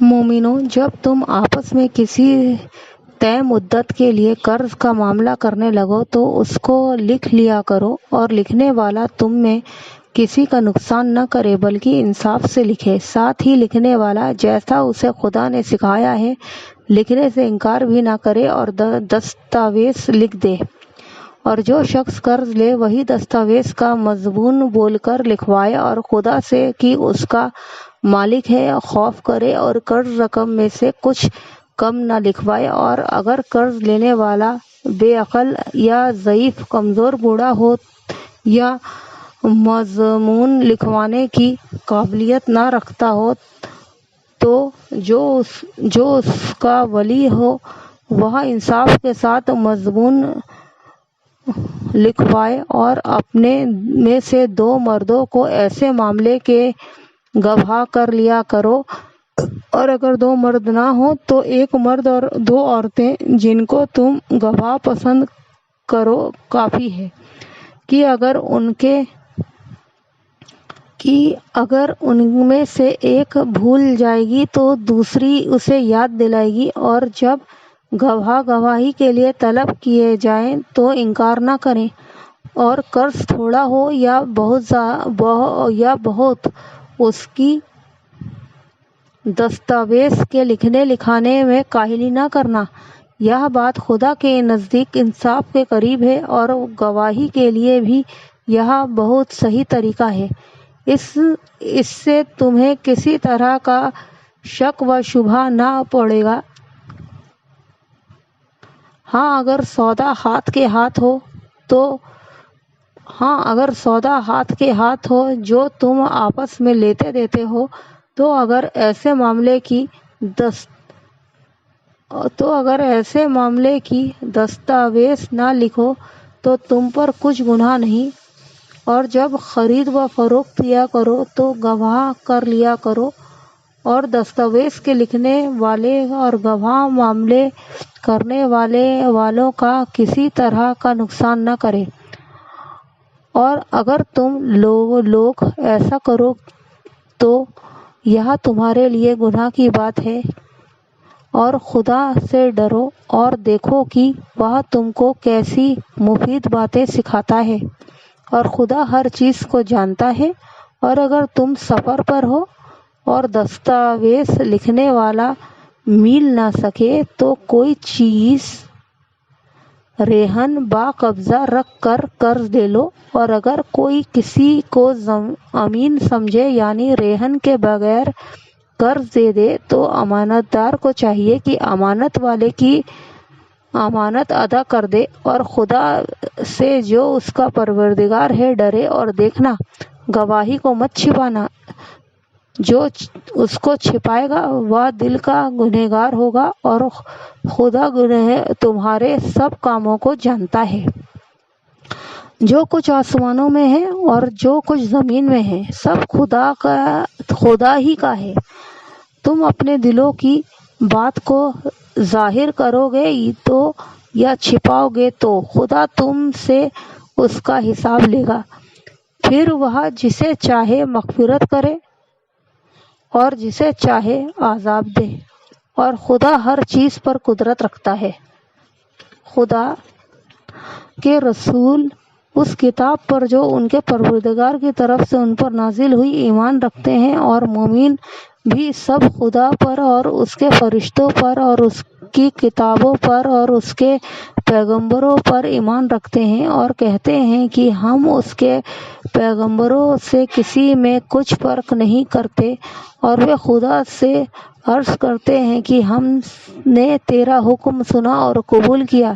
مومنوں، جب تم آپس میں کسی طے مدت کے لیے قرض کا معاملہ کرنے لگو تو اس کو لکھ لیا کرو، اور لکھنے والا تم میں کسی کا نقصان نہ کرے بلکہ انصاف سے لکھے۔ ساتھ ہی لکھنے والا جیسا اسے خدا نے سکھایا ہے لکھنے سے انکار بھی نہ کرے اور دستاویز لکھ دے، اور جو شخص قرض لے وہی دستاویز کا مضمون بول کر لکھوائے اور خدا سے کہ اس کا مالک ہے خوف کرے، اور قرض رقم میں سے کچھ کم نہ لکھوائے۔ اور اگر قرض لینے والا بے عقل یا ضعیف، کمزور، بوڑھا ہو یا مضمون لکھوانے کی قابلیت نہ رکھتا ہو تو جو اس کا ولی ہو وہ انصاف کے ساتھ مضمون لکھوائے، اور اپنے میں سے 2 مردوں کو ایسے معاملے کے گواہ کر لیا کرو، اور اگر 2 مرد نہ ہوں تو 1 مرد اور 2 عورتیں جن کو تم گواہ پسند کرو کافی ہے، کہ اگر ان میں سے ایک بھول جائے گی تو دوسری اسے یاد دلائے گی، اور جب گواہ گواہی کے لیے طلب کیے جائیں تو انکار نہ کریں۔ اور قرض تھوڑا ہو یا بہت، اس کی دستاویز کے لکھنے لکھانے میں کاہلی نہ کرنا۔ یہ بات خدا کے نزدیک انصاف کے قریب ہے، اور گواہی کے لیے بھی یہ بہت صحیح طریقہ ہے۔ اس سے تمہیں کسی طرح کا شک و شبہ نہ پڑے گا۔ ہاں اگر سودا ہاتھ کے ہاتھ ہو جو تم آپس میں لیتے دیتے ہو، تو اگر ایسے معاملے کی دستاویز نہ لکھو تو تم پر کچھ گناہ نہیں، اور جب خرید و فروخت کیا کرو تو گواہ کر لیا کرو، اور دستاویز کے لکھنے والے اور گواہ معاملے کرنے والوں کا کسی طرح کا نقصان نہ کرے۔ اور اگر تم لوگ ایسا کرو تو یہ تمہارے لیے گناہ کی بات ہے، اور خدا سے ڈرو اور دیکھو کہ وہ تم کو کیسی مفید باتیں سکھاتا ہے، اور خدا ہر چیز کو جانتا ہے۔ اور اگر تم سفر پر ہو اور دستاویز لکھنے والا مل نہ سکے تو کوئی چیز رہن باقبضہ رکھ کر قرض لے لو، اور اگر کوئی کسی کو امین سمجھے یعنی رہن کے بغیر قرض دے دے تو امانت دار کو چاہیے کہ امانت والے کی امانت ادا کر دے، اور خدا سے جو اس کا پروردگار ہے ڈرے۔ اور دیکھنا، گواہی کو مت چھپانا، جو اس کو چھپائے گا وہ دل کا گنہگار ہوگا، اور خدا تمہارے سب کاموں کو جانتا ہے۔ جو کچھ آسمانوں میں ہے اور جو کچھ زمین میں ہے سب خدا ہی کا ہے۔ تم اپنے دلوں کی بات کو ظاہر کرو گے تو یا چھپاؤ گے تو خدا تم سے اس کا حساب لے گا۔ پھر وہ جسے چاہے مغفرت کرے اور جسے چاہے عذاب دے، اور خدا ہر چیز پر قدرت رکھتا ہے۔ خدا کے رسول اس کتاب پر جو ان کے پروردگار کی طرف سے ان پر نازل ہوئی ایمان رکھتے ہیں، اور مومن بھی سب خدا پر اور اس کے فرشتوں پر اور اس کی کتابوں پر اور اس کے پیغمبروں پر ایمان رکھتے ہیں، اور کہتے ہیں کہ ہم اس کے پیغمبروں سے کسی میں کچھ فرق نہیں کرتے، اور وہ خدا سے عرض کرتے ہیں کہ ہم نے تیرا حکم سنا اور قبول کیا۔